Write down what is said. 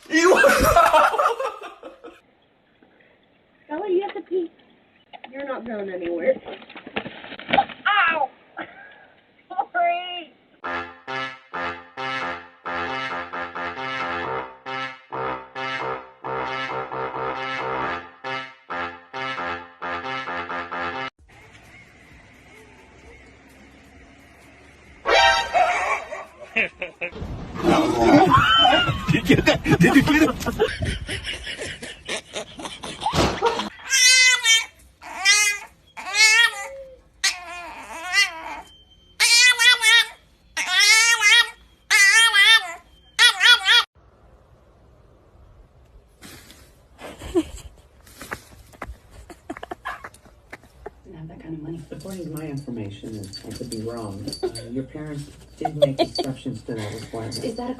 Bella, you have to pee. You're not going anywhere. Ow! Sorry! Did you get that? Did you get it? Have that kind of money. According to my information, and I could be wrong, your parents did make exceptions to that requirement. Is that a